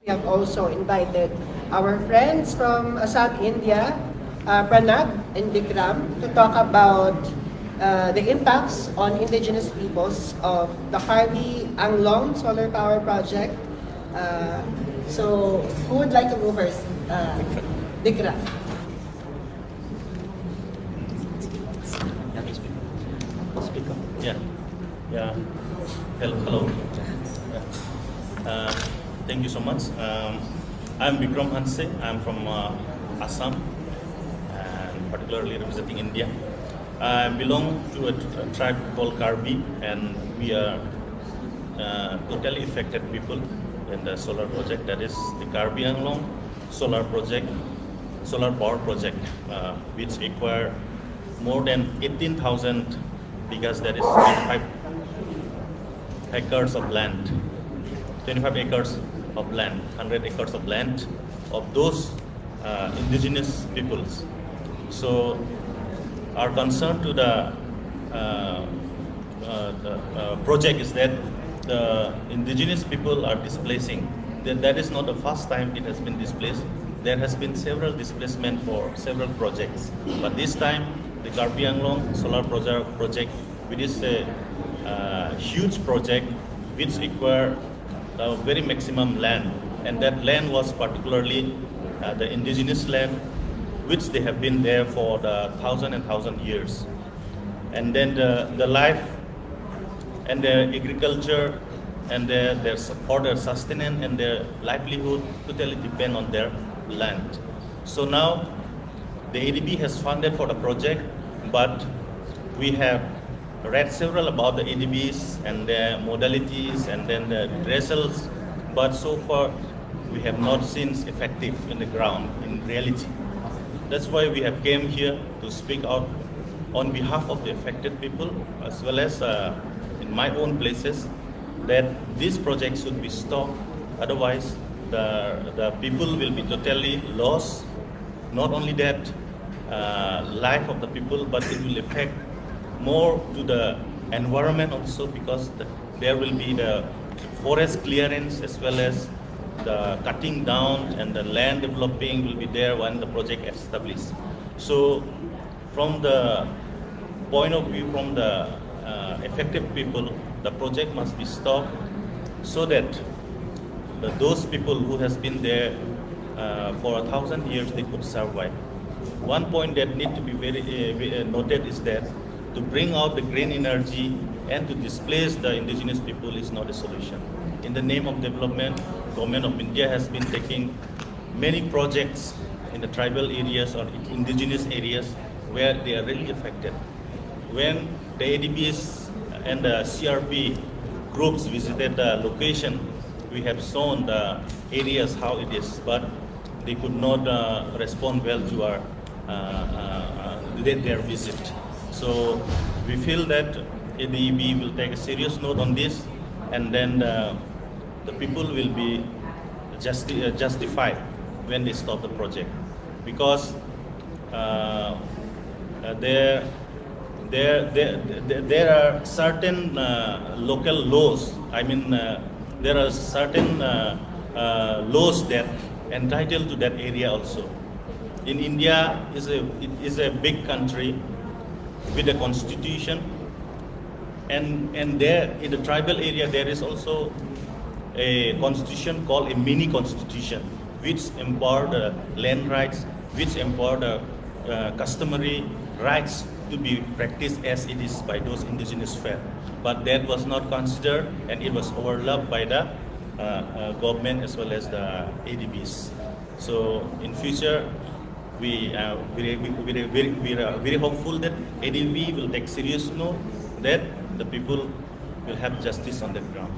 We have also invited our friends from South India, Pranab and Bikram, to talk about the impacts on indigenous peoples of the Karbi Anglong Solar Power Project. So, who would like to go first? Bikram. Speak up. Yeah. Yeah. Hello. Yeah. Thank you so much. I'm Bikram Hanse. I'm from Assam, and particularly representing India. I belong to a tribe called Karbi, and we are totally affected people in the solar project. That is the Karbi Anglong solar project, solar power project, which require more than 18,000 because that is 25 acres of land, 25 acres of land, 100 acres of land of those indigenous peoples. So our concern to the project is that the indigenous people are displacing. That is not the first time it has been displaced. There has been several displacement for several projects, but this time the Karbi Anglong solar project, which is a huge project which require the very maximum land, and that land was particularly the indigenous land, which they have been there for the thousand years, and then the life and their agriculture and for their sustenance and their livelihood totally depend on their land. So now the ADB has funded for the project, but we have read several about the ADBs and their modalities and then the results, but so far we have not seen effective in the ground in reality. That's why we have came here to speak out on behalf of the affected people, as well as in my own places, that this project should be stopped. Otherwise, the people will be totally lost. Not only that, life of the people, but it will affect more to the environment also, because there will be the forest clearance as well as the cutting down and the land developing will be there when the project is established. So from the point of view from the affected people, the project must be stopped so that those people who has been there for 1,000 years, they could survive. One point that need to be very noted is that to bring out the green energy and to displace the indigenous people is not a solution. In the name of development, government of India has been taking many projects in the tribal areas or indigenous areas where they are really affected. When the ADBs and the CRP groups visited the location, we have shown the areas how it is, but they could not respond well to our their visit. So we feel that ADB will take a serious note on this, and then the people will be justified when they stop the project, because there are certain local laws. I mean, there are certain laws that entitle to that area also. In India, it is a big country with a constitution, and there in the tribal area there is also a constitution called a mini constitution, which empower the land rights, which empower the customary rights to be practiced as it is by those indigenous fair. But that was not considered, and it was overlapped by the government as well as the ADBs. So in future, we are very hopeful that ADB will take serious note that the people will have justice on the ground.